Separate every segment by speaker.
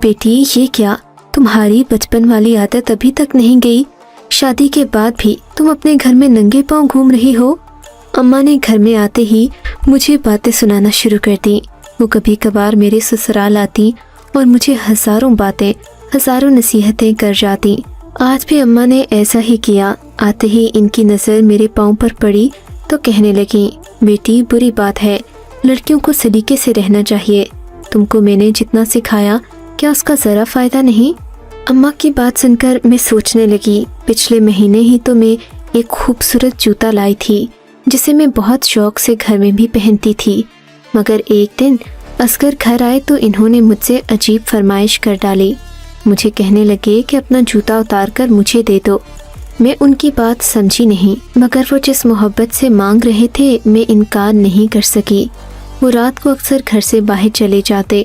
Speaker 1: بیٹی یہ کیا؟ تمہاری بچپن والی عادت ابھی تک نہیں گئی؟ شادی کے بعد بھی تم اپنے گھر میں ننگے پاؤں گھوم رہی ہو؟ اماں نے گھر میں آتے ہی مجھے باتیں سنانا شروع کر دیں۔ وہ کبھی کبھار میرے سسرال آتی اور مجھے ہزاروں باتیں، ہزاروں نصیحتیں کر جاتی۔ آج بھی اماں نے ایسا ہی کیا۔ آتے ہی ان کی نظر میرے پاؤں پر پڑی تو کہنے لگیں، بیٹی بری بات ہے، لڑکیوں کو سلیقے سے رہنا چاہیے۔ تم کو میں نے جتنا سکھایا کیا اس کا ذرا فائدہ نہیں؟ اماں کی بات سن کر میں سوچنے لگی، پچھلے مہینے ہی تو میں ایک خوبصورت جوتا لائی تھی جسے میں بہت شوق سے گھر میں بھی پہنتی تھی، مگر ایک دن اصغر گھر آئے تو انہوں نے مجھ سے عجیب فرمائش کر ڈالی۔ مجھے کہنے لگے کہ اپنا جوتا اتار کر مجھے دے دو۔ میں ان کی بات سمجھی نہیں، مگر وہ جس محبت سے مانگ رہے تھے میں انکار نہیں کر سکی۔ وہ رات کو اکثر گھر سے باہر چلے جاتے۔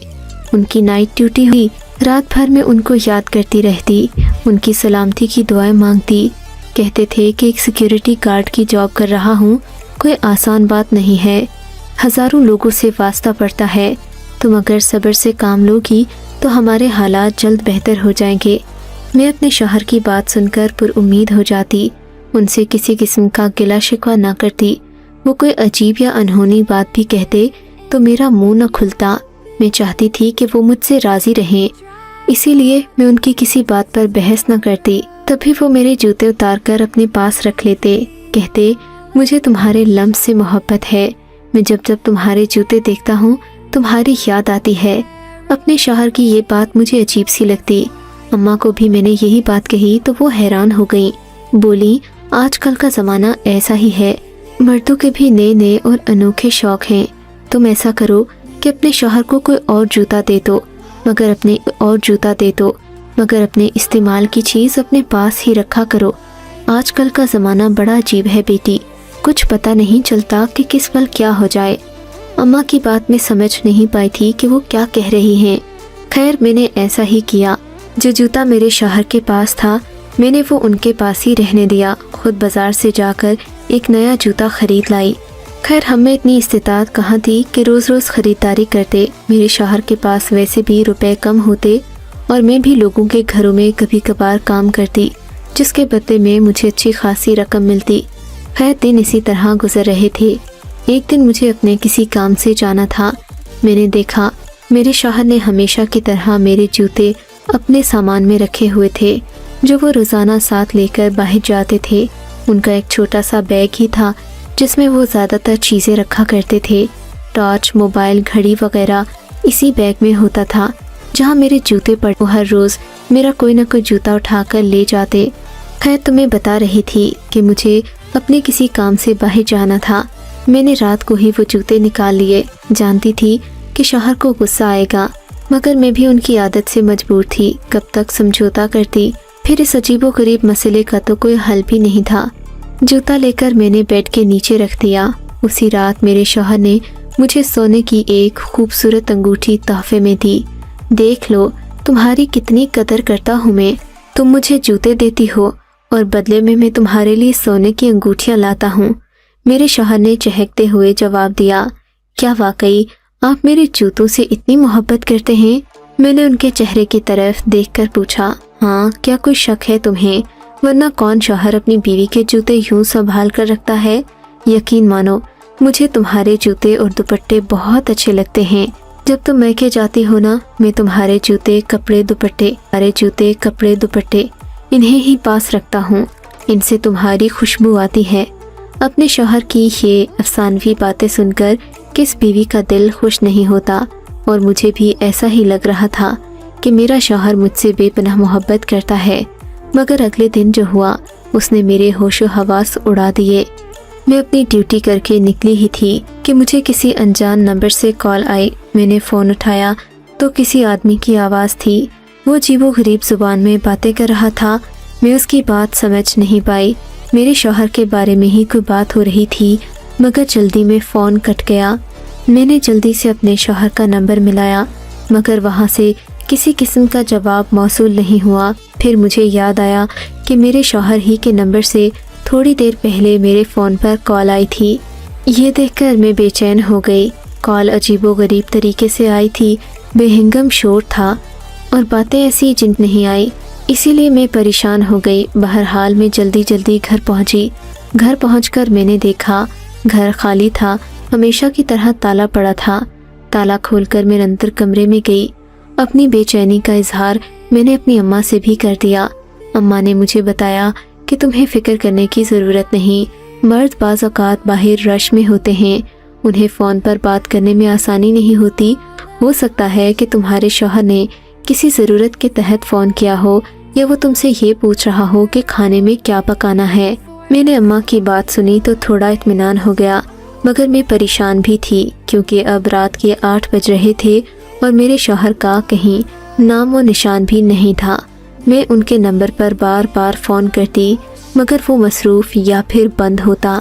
Speaker 1: ان کی نائٹ ڈیوٹی ہوئی، رات بھر میں ان کو یاد کرتی رہتی، ان کی سلامتی کی دعائیں مانگتی۔ کہتے تھے کہ ایک سیکیورٹی گارڈ کی جاب کر رہا ہوں، کوئی آسان بات نہیں ہے، ہزاروں لوگوں سے واسطہ پڑتا ہے، تم اگر صبر سے کام لوگی تو ہمارے حالات جلد بہتر ہو جائیں گے۔ میں اپنے شوہر کی بات سن کر پر امید ہو جاتی، ان سے کسی قسم کا گلہ شکوہ نہ کرتی۔ وہ کوئی عجیب یا انہونی بات بھی کہتے تو میرا منہ نہ کھلتا۔ میں چاہتی تھی کہ وہ مجھ سے راضی رہیں، اسی لیے میں ان کی کسی بات پر بحث نہ کرتی۔ تبھی وہ میرے جوتے اتار کر اپنے پاس رکھ لیتے، کہتے، مجھے تمہارے لمس سے محبت ہے، میں جب جب تمہارے جوتے دیکھتا ہوں تمہاری یاد آتی ہے۔ اپنے شوہر کی یہ بات مجھے عجیب سی لگتی۔ اماں کو بھی میں نے یہی بات کہی تو وہ حیران ہو گئیں، بولی، آج کل کا زمانہ ایسا ہی ہے، مردوں کے بھی نئے نئے اور انوکھے شوق ہیں۔ تم ایسا کرو کہ اپنے شوہر کو کوئی اور جوتا دے دو، مگر اپنے استعمال کی چیز اپنے پاس ہی رکھا کرو۔ آج کل کا زمانہ بڑا عجیب ہے بیٹی، کچھ پتہ نہیں چلتا کہ کس پل کیا ہو جائے۔ اماں کی بات میں سمجھ نہیں پائی تھی کہ وہ کیا کہہ رہی ہیں۔ خیر میں نے ایسا ہی کیا، جو جوتا میرے شوہر کے پاس تھا میں نے وہ ان کے پاس ہی رہنے دیا، خود بازار سے جا کر ایک نیا جوتا خرید لائی۔ خیر ہم میں اتنی استطاعت کہاں تھی کہ روز روز خریداری کرتے، میرے شوہر کے پاس ویسے بھی روپے کم ہوتے اور میں بھی لوگوں کے گھروں میں کبھی کبھار کام کرتی، جس کے بدلے میں مجھے اچھی خاصی رقم ملتی۔ خیر دن اسی طرح گزر رہے تھے۔ ایک دن مجھے اپنے کسی کام سے جانا تھا۔ میں نے دیکھا میرے شوہر نے ہمیشہ کی طرح میرے جوتے اپنے سامان میں رکھے ہوئے تھے جو وہ روزانہ ساتھ لے کر باہر جاتے تھے۔ ان کا ایک چھوٹا سا بیگ ہی تھا جس میں وہ زیادہ تر چیزیں رکھا کرتے تھے، ٹارچ، موبائل، گھڑی وغیرہ اسی بیگ میں ہوتا تھا۔ جہاں میرے جوتے پڑے وہ ہر روز میرا کوئی نہ کوئی جوتا اٹھا کر لے جاتے۔ خیر تمہیں بتا رہی تھی کہ مجھے اپنے کسی کام سے باہر جانا تھا۔ میں نے رات کو ہی وہ جوتے نکال لیے، جانتی تھی کہ شوہر کو غصہ آئے گا، مگر میں بھی ان کی عادت سے مجبور تھی، کب تک سمجھوتا کرتی۔ پھر اس عجیب و غریب مسئلے کا تو کوئی حل بھی نہیں تھا۔ جوتا لے کر میں نے بیڈ کے نیچے رکھ دیا۔ اسی رات میرے شوہر نے مجھے سونے کی ایک خوبصورت انگوٹھی تحفے میں دی۔ دیکھ لو تمہاری کتنی قدر کرتا ہوں میں، تم مجھے جوتے دیتی ہو اور بدلے میں تمہارے لیے سونے کی انگوٹھیاں لاتا ہوں۔ میرے شوہر نے چہکتے ہوئے جواب دیا، کیا واقعی آپ میرے جوتوں سے اتنی محبت کرتے ہیں؟ میں نے ان کے چہرے کی طرف دیکھ کر پوچھا، ہاں کیا کوئی شک ہے تمہیں؟ ورنہ کون شوہر اپنی بیوی کے جوتے یوں سنبھال کر رکھتا ہے؟ یقین مانو مجھے تمہارے جوتے اور دوپٹے بہت اچھے لگتے ہیں۔ جب تم میکے جاتی ہو نا، میں تمہارے جوتے کپڑے دوپٹے انہیں ہی پاس رکھتا ہوں، ان سے تمہاری خوشبو آتی ہے۔ اپنے شوہر کی یہ افسانوی باتیں سن کر کس بیوی کا دل خوش نہیں ہوتا، اور مجھے بھی ایسا ہی لگ رہا تھا کہ میرا شوہر مجھ سے بے پناہ محبت کرتا ہے۔ مگر اگلے دن جو ہوا اس نے میرے ہوش و حواس اڑا دیے۔ میں اپنی ڈیوٹی کر کے نکلی ہی تھی کہ مجھے کسی انجان نمبر سے کال آئی۔ میں نے فون اٹھایا تو کسی آدمی کی آواز تھی، وہ عجیب و غریب زبان میں باتیں کر رہا تھا۔ میں اس کی بات سمجھ نہیں پائی، میرے شوہر کے بارے میں ہی کوئی بات ہو رہی تھی، مگر جلدی میں فون کٹ گیا۔ میں نے جلدی سے اپنے شوہر کا نمبر ملایا، مگر وہاں سے کسی قسم کا جواب موصول نہیں ہوا۔ پھر مجھے یاد آیا کہ میرے شوہر ہی کے نمبر سے تھوڑی دیر پہلے میرے فون پر کال آئی تھی۔ یہ دیکھ کر میں بے چین ہو گئی۔ کال عجیب و غریب طریقے سے آئی تھی، بے ہنگم شور تھا۔ اور باتیں ایسی جن نہیں آئی، اسی لیے میں پریشان ہو گئی۔ بہرحال میں جلدی جلدی گھر پہنچی۔ گھر پہنچ کر میں نے دیکھا گھر خالی تھا، ہمیشہ کی طرح تالا پڑا تھا۔ تالا کھول کر میں اندر کمرے میں گئی۔ اپنی بے چینی کا اظہار میں نے اپنی اماں سے بھی کر دیا۔ اماں نے مجھے بتایا کہ تمہیں فکر کرنے کی ضرورت نہیں، مرد بعض اوقات باہر رش میں ہوتے ہیں، انہیں فون پر بات کرنے میں آسانی نہیں ہوتی۔ ہو سکتا ہے کہ تمہارے شوہر نے کسی ضرورت کے تحت فون کیا ہو، یا وہ تم سے یہ پوچھ رہا ہو کہ کھانے میں کیا پکانا ہے۔ میں نے اماں کی بات سنی تو تھوڑا اطمینان ہو گیا، مگر میں پریشان بھی تھی کیونکہ اب رات کے 8 بج رہے تھے اور میرے شوہر کا کہیں نام و نشان بھی نہیں تھا۔ میں ان کے نمبر پر بار بار فون کرتی مگر وہ مصروف یا پھر بند ہوتا۔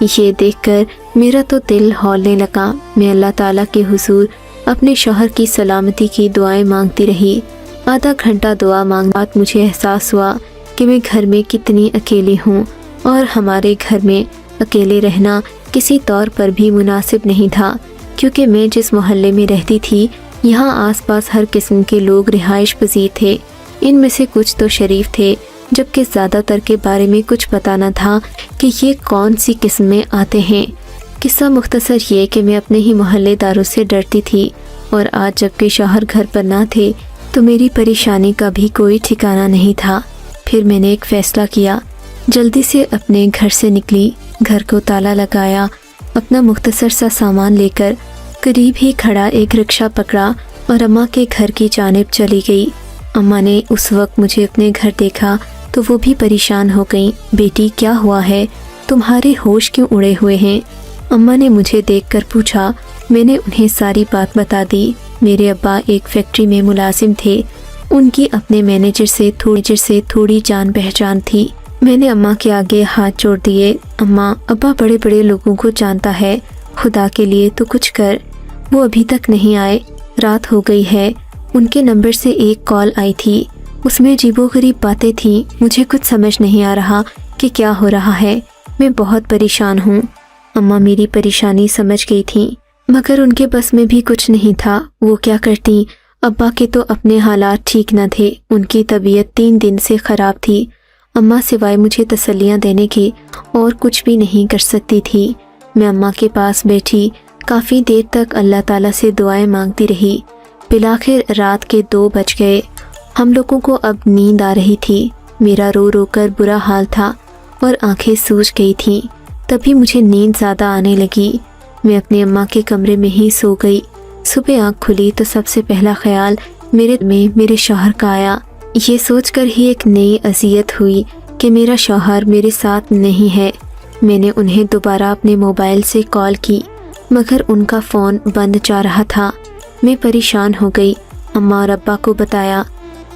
Speaker 1: یہ دیکھ کر میرا تو دل ہولنے لگا۔ میں اللہ تعالیٰ کے حضور اپنے شوہر کی سلامتی کی دعائیں مانگتی رہی۔ آدھا گھنٹہ دعا مانگنے بعد مجھے احساس ہوا کہ میں گھر میں کتنی اکیلی ہوں، اور ہمارے گھر میں اکیلے رہنا کسی طور پر بھی مناسب نہیں تھا، کیونکہ میں جس محلے میں رہتی تھی یہاں آس پاس ہر قسم کے لوگ رہائش پذیر تھے۔ ان میں سے کچھ تو شریف تھے، جبکہ زیادہ تر کے بارے میں کچھ پتہ نہ تھا کہ یہ کون سی قسم میں آتے ہیں۔ قصہ مختصر یہ کہ میں اپنے ہی محلے داروں سے ڈرتی تھی، اور آج جبکہ شوہر گھر پر نہ تھے تو میری پریشانی کا بھی کوئی ٹھکانہ نہیں تھا۔ پھر میں نے ایک فیصلہ کیا، جلدی سے اپنے گھر سے نکلی، گھر کو تالا لگایا، اپنا مختصر سا سامان لے کر قریب ہی کھڑا ایک رکشہ پکڑا اور اماں کے گھر کی جانب چلی گئی۔ اماں نے اس وقت مجھے اپنے گھر دیکھا تو وہ بھی پریشان ہو گئیں۔ بیٹی کیا ہوا ہے؟ تمہارے ہوش کیوں اڑے ہوئے ہیں؟ اماں نے مجھے دیکھ کر پوچھا۔ میں نے انہیں ساری بات بتا دی۔ میرے ابا ایک فیکٹری میں ملازم تھے، ان کی اپنے مینیجر سے تھوڑی جان پہچان تھی۔ میں نے اماں کے آگے ہاتھ جوڑ دیے۔ اماں، ابا بڑے بڑے لوگوں کو جانتا ہے، خدا کے لیے تو کچھ کر۔ وہ ابھی تک نہیں آئے، رات ہو گئی ہے۔ ان کے نمبر سے ایک کال آئی تھی، اس میں عجیب و غریب باتیں تھیں۔ مجھے کچھ سمجھ نہیں آ رہا کہ کیا ہو رہا ہے، میں بہت پریشان ہوں۔ اماں میری پریشانی سمجھ گئی تھیں، مگر ان کے بس میں بھی کچھ نہیں تھا۔ وہ کیا کرتی؟ ابا کے تو اپنے حالات ٹھیک نہ تھے، ان کی طبیعت 3 دن سے خراب تھی۔ اماں سوائے مجھے تسلیاں دینے کے اور کچھ بھی نہیں کر سکتی تھی۔ میں اماں کے پاس بیٹھی کافی دیر تک اللہ تعالیٰ سے دعائیں مانگتی رہی۔ بالآخر رات کے 2 بج گئے۔ ہم لوگوں کو اب نیند آ رہی تھی۔ میرا رو رو کر برا حال تھا اور آنکھیں سوج گئی تھیں۔ تبھی مجھے نیند زیادہ آنے لگی۔ میں اپنی اماں کے کمرے میں ہی سو گئی۔ صبح آنکھ کھلی تو سب سے پہلا خیال میرے شوہر کا آیا۔ یہ سوچ کر ہی ایک نئی اذیت ہوئی کہ میرا شوہر میرے ساتھ نہیں ہے۔ میں نے انہیں دوبارہ اپنے موبائل سے کال کی، مگر ان کا فون بند جا رہا تھا۔ میں پریشان ہو گئی، اماں اور ابا کو بتایا۔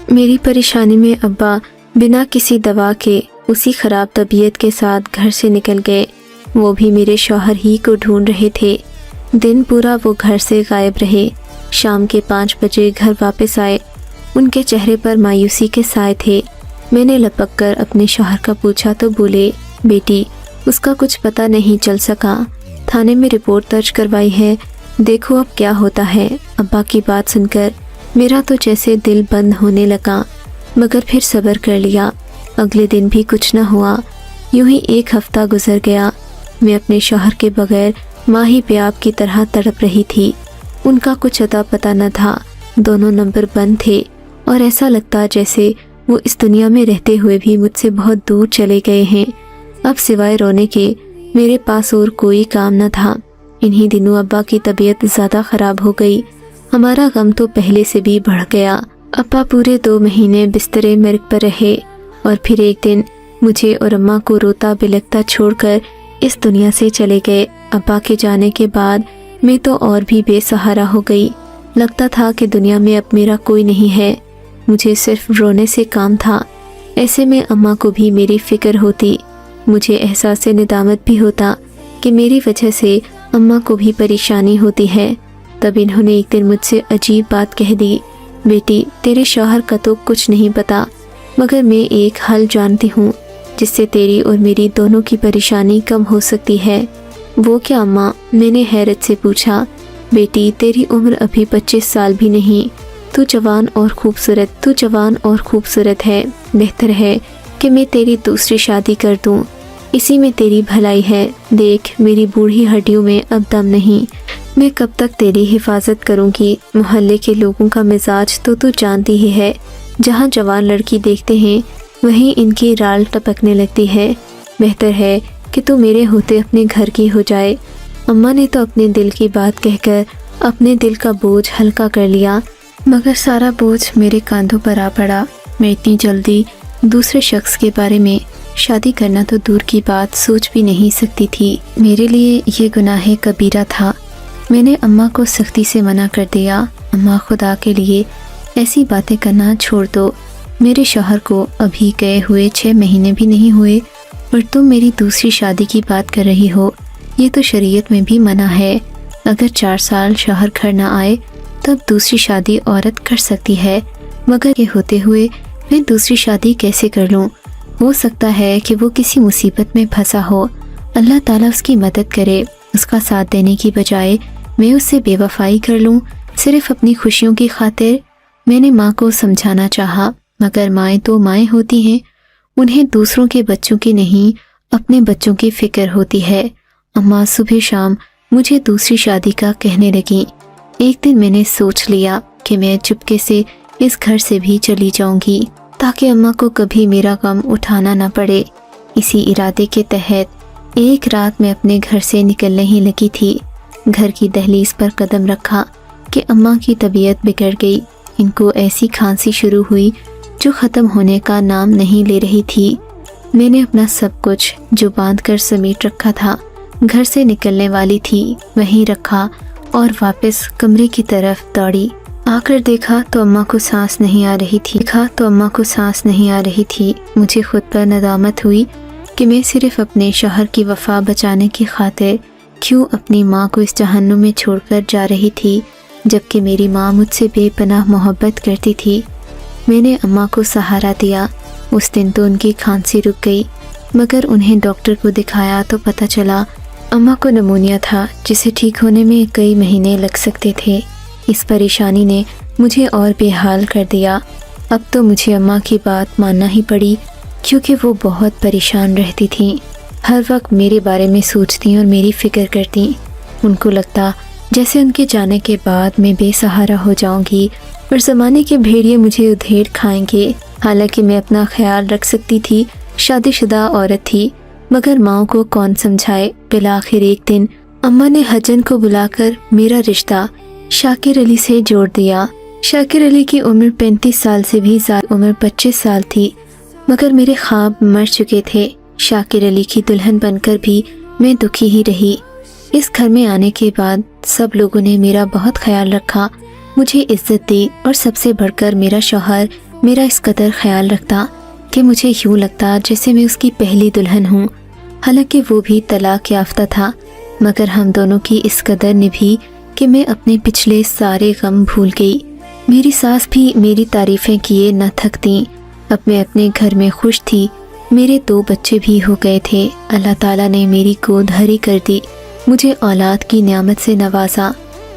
Speaker 1: میری پریشانی میں ابا بنا کسی دوا کے اسی خراب طبیعت کے ساتھ گھر سے نکل گئے۔ وہ بھی میرے شوہر ہی کو ڈھونڈ رہے تھے۔ دن پورا وہ گھر سے غائب رہے۔ شام کے 5 بجے گھر واپس آئے۔ ان کے چہرے پر مایوسی کے سائے تھے۔ میں نے لپک کر اپنے شوہر کا پوچھا تو بولے، بیٹی اس کا کچھ پتہ نہیں چل سکا، تھانے میں رپورٹ درج کروائی ہے، دیکھو اب کیا ہوتا ہے۔ ابا کی بات سن کر میرا تو جیسے دل بند ہونے لگا، مگر پھر صبر کر لیا۔ اگلے دن بھی کچھ نہ ہوا، یوں ہی 1 ہفتہ گزر گیا۔ میں اپنے شوہر کے بغیر ماہی پیاب کی طرح تڑپ رہی تھی۔ ان کا کچھ اتا پتہ نہ تھا، دونوں نمبر بند تھے، اور ایسا لگتا جیسے وہ اس دنیا میں رہتے ہوئے بھی مجھ سے بہت دور چلے گئے ہیں۔ اب سوائے رونے کے میرے پاس اور کوئی کام نہ تھا۔ انہی دنوں ابا کی طبیعت زیادہ خراب ہو گئی۔ ہمارا غم تو پہلے سے بھی بڑھ گیا۔ ابا پورے 2 مہینے بسترے مرگ پر رہے، اور پھر ایک دن مجھے اور اماں کو روتا بلکتا چھوڑ کر اس دنیا سے چلے گئے۔ ابا کے جانے کے بعد میں تو اور بھی بے سہارا ہو گئی۔ لگتا تھا کہ دنیا میں اب میرا کوئی نہیں ہے۔ مجھے صرف رونے سے کام تھا۔ ایسے میں اماں کو بھی میری فکر ہوتی۔ مجھے احساس ندامت بھی ہوتا کہ میری وجہ سے اماں کو بھی پریشانی ہوتی ہے۔ تب انہوں نے ایک دن مجھ سے عجیب بات کہہ دی، بیٹی تیرے شوہر کا تو کچھ نہیں پتا، مگر میں ایک حل جانتی ہوں جس سے تیری اور میری دونوں کی پریشانی کم ہو سکتی ہے۔ وہ کیا اماں؟ میں نے حیرت سے پوچھا۔ بیٹی تیری عمر ابھی 25 سال بھی نہیں، تو جوان اور خوبصورت ہے، بہتر ہے کہ میں تیری دوسری شادی کر دوں، اسی میں تیری بھلائی ہے۔ دیکھ میری بوڑھی ہڈیوں میں اب دم نہیں، میں کب تک تیری حفاظت کروں گی؟ محلے کے لوگوں کا مزاج تو جانتی ہی ہے، جہاں جوان لڑکی دیکھتے ہیں وہیں ان کی رال ٹپکنے لگتی ہے۔ بہتر ہے کہ تو میرے ہوتے اپنے گھر کی ہو جائے۔ اماں نے تو اپنے دل کی بات کہہ کر اپنے دل کا بوجھ ہلکا کر لیا، مگر سارا بوجھ میرے کاندھوں پر آ پڑا۔ میں اتنی جلدی دوسرے شخص کے بارے میں شادی کرنا تو دور کی بات سوچ بھی نہیں سکتی تھی۔ میرے لیے یہ گناہ کبیرہ تھا۔ میں نے اماں کو سختی سے منع کر دیا، اماں خدا کے لیے ایسی باتیں کرنا چھوڑ دو، میرے شوہر کو ابھی گئے ہوئے 6 مہینے بھی نہیں ہوئے اور تم میری دوسری شادی کی بات کر رہی ہو، یہ تو شریعت میں بھی منع ہے۔ اگر 4 سال شوہر گھر نہ آئے تب دوسری شادی عورت کر سکتی ہے، مگر یہ ہوتے ہوئے میں دوسری شادی کیسے کر لوں؟ ہو سکتا ہے کہ وہ کسی مصیبت میں پھنسا ہو، اللہ تعالیٰ اس کی مدد کرے۔ اس کا ساتھ دینے کی بجائے میں اس سے بے وفائی کر لوں صرف اپنی خوشیوں کی خاطر؟ میں نے ماں کو سمجھانا چاہا، مگر مائیں تو مائیں ہوتی ہیں، انہیں دوسروں کے بچوں کی نہیں اپنے بچوں کی فکر ہوتی ہے۔ اماں صبح شام مجھے دوسری شادی کا کہنے لگیں۔ ایک دن میں نے سوچ لیا کہ میں چپکے سے اس گھر سے بھی چلی جاؤں گی تاکہ اماں کو کبھی میرا غم اٹھانا نہ پڑے۔ اسی ارادے کے تحت ایک رات میں اپنے گھر سے نکلنے ہی لگی تھی۔ گھر کی دہلیز پر قدم رکھا کہ اماں کی طبیعت بگڑ گئی۔ ان کو ایسی کھانسی شروع ہوئی جو ختم ہونے کا نام نہیں لے رہی تھی۔ میں نے اپنا سب کچھ جو باندھ کر سمیٹ رکھا تھا گھر سے نکلنے والی تھی وہیں رکھا اور واپس کمرے کی طرف دوڑی۔ آ کر دیکھا تو اماں کو سانس نہیں آ رہی تھی۔ مجھے خود پر ندامت ہوئی کہ میں صرف اپنے شوہر کی وفا بچانے کی خاطر کیوں اپنی ماں کو اس جہنم میں چھوڑ کر جا رہی تھی، جبکہ میری ماں مجھ سے بے پناہ محبت کرتی تھی۔ میں نے اماں کو سہارا دیا۔ اس دن تو ان کی کھانسی رک گئی، مگر انہیں ڈاکٹر کو دکھایا تو پتہ چلا اماں کو نمونیا تھا جسے ٹھیک ہونے میں کئی مہینے لگ سکتے تھے۔ اس پریشانی نے مجھے اور بے حال کر دیا۔ اب تو مجھے اماں کی بات ماننا ہی پڑی، کیونکہ وہ بہت پریشان رہتی تھیں، ہر وقت میرے بارے میں سوچتی اور میری فکر کرتی۔ ان کو لگتا جیسے ان کے جانے کے بعد میں بے سہارا ہو جاؤں گی اور زمانے کے بھیڑیے مجھے ادھیڑ کھائیں گے۔ حالانکہ میں اپنا خیال رکھ سکتی تھی، شادی شدہ عورت تھی، مگر ماں کو کون سمجھائے۔ بالآخر ایک دن اماں نے حجن کو بلا کر میرا رشتہ شاکر علی سے جوڑ دیا۔ شاکر علی کی عمر 35 سال سے بھی زیادہ، عمر 25 سال تھی، مگر میرے خواب مر چکے تھے۔ شاکر علی کی دلہن بن کر بھی میں دکھی ہی رہی۔ اس گھر میں آنے کے بعد سب لوگوں نے میرا بہت خیال رکھا، مجھے عزت دی، اور سب سے بڑھ کر میرا شوہر میرا اس قدر خیال رکھتا کہ مجھے یوں لگتا جیسے میں اس کی پہلی دلہن ہوں۔ حالانکہ وہ بھی طلاق یافتہ تھا، مگر ہم دونوں کی اس قدر نبھی کہ میں اپنے پچھلے سارے غم بھول گئی۔ میری ساس بھی میری تعریفیں کیے نہ تھکتیں۔ اب میں اپنے گھر میں خوش تھی، میرے 2 بچے بھی ہو گئے تھے۔ اللہ تعالیٰ نے میری گود ہری کر دی، مجھے اولاد کی نعمت سے نوازا۔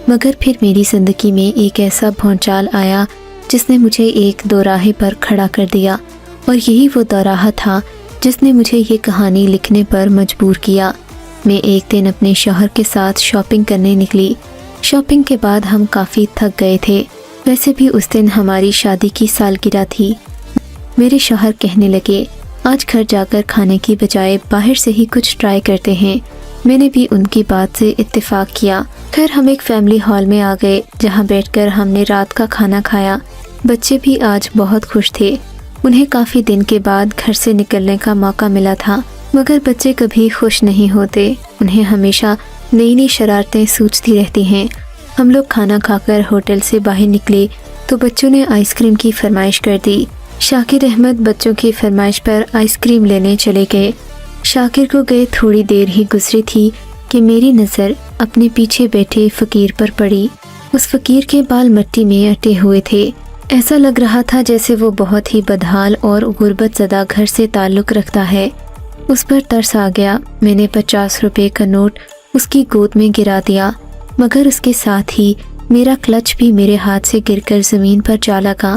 Speaker 1: مگر پھر میری زندگی میں ایک ایسا بھونچال آیا جس نے مجھے ایک دوراہے پر کھڑا کر دیا، اور یہی وہ دوراہا تھا جس نے مجھے یہ کہانی لکھنے پر مجبور کیا۔ میں ایک دن اپنے شوہر کے ساتھ شاپنگ کرنے نکلی۔ شاپنگ کے بعد ہم کافی تھک گئے تھے، ویسے بھی اس دن ہماری شادی کی سالگرہ تھی۔ میرے شوہر کہنے لگے، آج گھر جا کر کھانے کی بجائے باہر سے ہی کچھ ٹرائی کرتے ہیں۔ میں نے بھی ان کی بات سے اتفاق کیا۔ پھر ہم ایک فیملی ہال میں آ گئے، جہاں بیٹھ کر ہم نے رات کا کھانا کھایا۔ بچے بھی آج بہت خوش تھے، انہیں کافی دن کے بعد گھر سے نکلنے کا موقع ملا تھا، مگر بچے کبھی خوش نہیں ہوتے، انہیں ہمیشہ نئی نئی شرارتیں سوچتی رہتی ہیں۔ ہم لوگ کھانا کھا کر ہوٹل سے باہر نکلے تو بچوں نے آئس کریم کی فرمائش کر دی۔ شاکر احمد بچوں کی فرمائش پر آئس کریم لینے چلے گئے۔ شاکر کو گئے تھوڑی دیر ہی گزری تھی کہ میری نظر اپنے پیچھے بیٹھے فقیر پر پڑی۔ اس فقیر کے بال مٹی میں اٹے ہوئے تھے، ایسا لگ رہا تھا جیسے وہ بہت ہی بدحال اور غربت زدہ گھر سے تعلق رکھتا ہے۔ اس پر ترس آ گیا۔ میں نے 50 روپے کا نوٹ اس کی گود میں گرا دیا، مگر اس کے ساتھ ہی میرا کلچ بھی میرے ہاتھ سے گر کر زمین پر جا لگا۔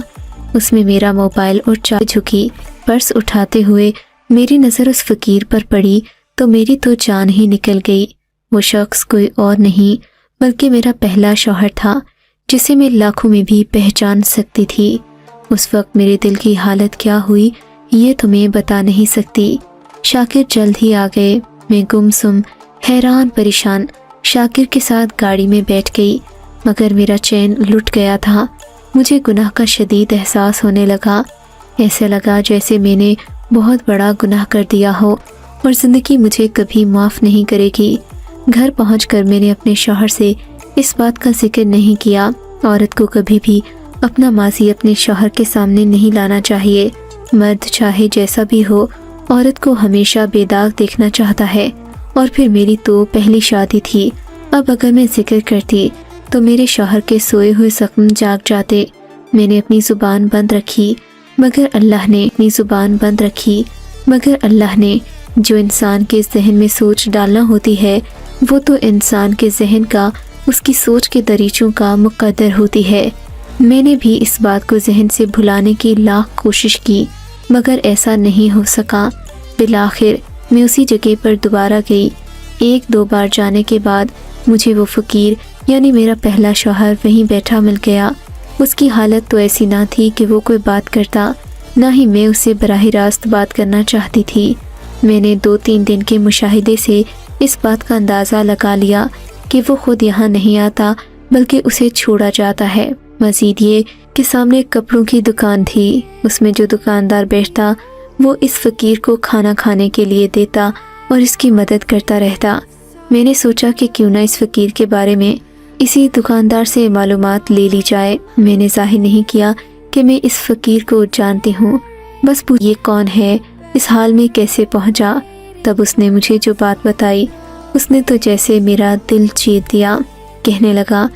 Speaker 1: اس میں میرا موبائل اور چابی جھکی۔ پرس اٹھاتے ہوئے میری نظر اس فقیر پر پڑی تو میری تو جان ہی نکل گئی۔ وہ شخص کوئی اور نہیں بلکہ میرا پہلا شوہر تھا، جسے میں لاکھوں میں بھی پہچان سکتی تھی۔ اس وقت میرے دل کی حالت کیا ہوئی یہ تمہیں بتا نہیں سکتی۔ شاکر جلد ہی آ گئے۔ میں گمسم، حیران، پریشان شاکر کے ساتھ گاڑی میں بیٹھ گئی، مگر میرا چین لٹ گیا تھا۔ مجھے گناہ کا شدید احساس ہونے لگا۔ ایسے لگا جیسے میں نے بہت بڑا گناہ کر دیا ہو اور زندگی مجھے کبھی معاف نہیں کرے گی۔ گھر پہنچ کر میں نے اپنے شوہر سے اس بات کا ذکر نہیں کیا۔ عورت کو کبھی بھی اپنا ماضی اپنے شوہر کے سامنے نہیں لانا چاہیے۔ مرد چاہے جیسا بھی ہو، عورت کو ہمیشہ بے داغ دیکھنا چاہتا ہے۔ اور پھر میری تو پہلی شادی تھی۔ اب اگر میں ذکر کرتی تو میرے شوہر کے سوئے ہوئے زخم جاگ جاتے۔ میں نے اپنی زبان بند رکھی مگر اللہ نے جو انسان کے ذہن میں سوچ ڈالنا ہوتی ہے وہ تو انسان کے ذہن کا، اس کی سوچ کے دریچوں کا مقدر ہوتی ہے۔ میں نے بھی اس بات کو ذہن سے بھلانے کی لاکھ کوشش کی مگر ایسا نہیں ہو سکا۔ بالآخر میں اسی جگہ پر دوبارہ گئی۔ 1-2 بار جانے کے بعد مجھے وہ فقیر یعنی میرا پہلا شوہر وہیں بیٹھا مل گیا۔ اس کی حالت تو ایسی نہ تھی کہ وہ کوئی بات کرتا، نہ ہی میں اسے براہ راست بات کرنا چاہتی تھی۔ میں نے 2-3 دن کے مشاہدے سے اس بات کا اندازہ لگا لیا کہ وہ خود یہاں نہیں آتا بلکہ اسے چھوڑا جاتا ہے۔ مزید یہ کہ سامنے ایک کپڑوں کی دکان تھی، اس میں جو دکاندار بیٹھتا وہ اس فقیر کو کھانا کھانے کے لیے دیتا اور اس کی مدد کرتا رہتا۔ میں نے سوچا کہ کیوں نہ اس فقیر کے بارے میں اسی دکاندار سے معلومات لے لی جائے۔ میں نے ظاہر نہیں کیا کہ میں اس فقیر کو جانتی ہوں، بس یہ کون ہے، اس حال میں کیسے پہنچا۔ تب اس نے مجھے جو بات بتائی اس نے تو جیسے میرا دل جیت دیا۔ کہنے لگا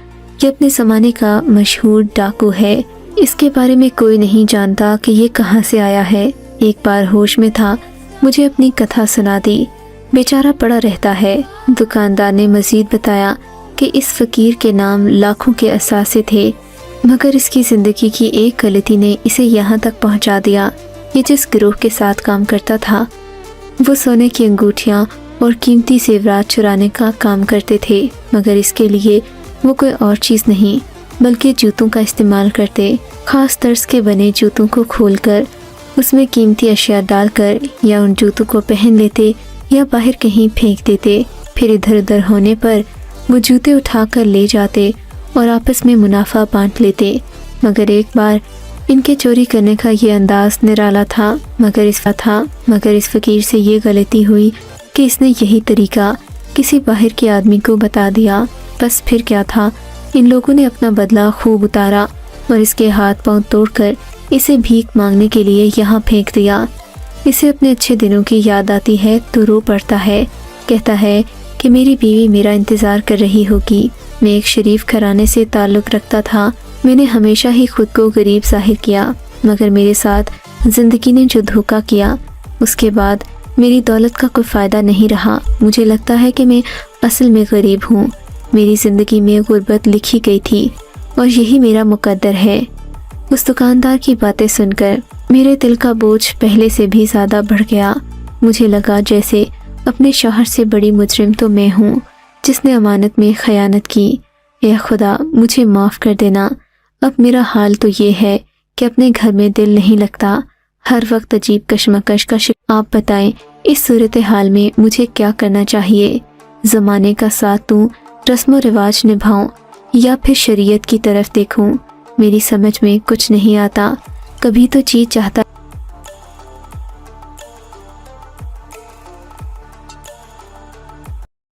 Speaker 1: یہ اپنے زمانے کا مشہور ڈاکو ہے، اس کے بارے میں کوئی نہیں جانتا کہ یہ کہاں سے آیا ہے۔ ایک بار ہوش میں تھا، مجھے اپنی کتھا سنا دی۔ بیچارہ پڑا رہتا ہے۔ دکاندار نے مزید بتایا کہ اس فقیر کے نام لاکھوں کے اثاثے تھے مگر اس کی زندگی کی ایک غلطی نے اسے یہاں تک پہنچا دیا۔ یہ جس گروہ کے ساتھ کام کرتا تھا وہ سونے کی انگوٹھیاں اور قیمتی زیورات چرانے کا کام کرتے تھے، مگر اس کے لیے وہ کوئی اور چیز نہیں بلکہ جوتوں کا استعمال کرتے۔ خاص طرز کے بنے جوتوں کو کھول کر اس میں قیمتی اشیاء ڈال کر یا ان جوتوں کو پہن لیتے یا باہر کہیں پھینک دیتے۔ پھر ادھر ادھر ہونے پر وہ جوتے اٹھا کر لے جاتے اور آپس میں منافع بانٹ لیتے۔ مگر ایک بار ان کے چوری کرنے کا یہ انداز نرالا تھا، مگر اس فقیر سے یہ غلطی ہوئی کہ اس نے یہی طریقہ کسی باہر کے آدمی کو بتا دیا۔ بس پھر کیا تھا، ان لوگوں نے اپنا بدلہ خوب اتارا اور اس کے ہاتھ پاؤں توڑ کر اسے بھیک مانگنے کے لیے یہاں پھینک دیا۔ اسے اپنے اچھے دنوں کی یاد آتی ہے تو رو پڑتا ہے، کہتا ہے کہ میری بیوی میرا انتظار کر رہی ہوگی۔ میں ایک شریف گھرانے سے تعلق رکھتا تھا، میں نے ہمیشہ ہی خود کو غریب ظاہر کیا، مگر میرے ساتھ زندگی نے جو دھوکہ کیا اس کے بعد میری دولت کا کوئی فائدہ نہیں رہا۔ مجھے لگتا ہے کہ میں اصل میں غریب ہوں، میری زندگی میں غربت لکھی گئی تھی اور یہی میرا مقدر ہے۔ اس دکاندار کی باتیں سن کر میرے دل کا بوجھ پہلے سے بھی زیادہ بڑھ گیا۔ مجھے لگا جیسے اپنے شوہر سے بڑی مجرم تو میں ہوں جس نے امانت میں خیانت کی۔ اے خدا مجھے معاف کر دینا۔ اب میرا حال تو یہ ہے کہ اپنے گھر میں دل نہیں لگتا، ہر وقت عجیب کشمکش کا شکار۔ آپ بتائیں اس صورتحال میں مجھے کیا کرنا چاہیے؟ زمانے کا ساتھ دوں، رسم و رواج نبھاؤں یا پھر شریعت کی طرف دیکھوں؟ میری سمجھ میں کچھ نہیں آتا۔ کبھی تو جی چاہتا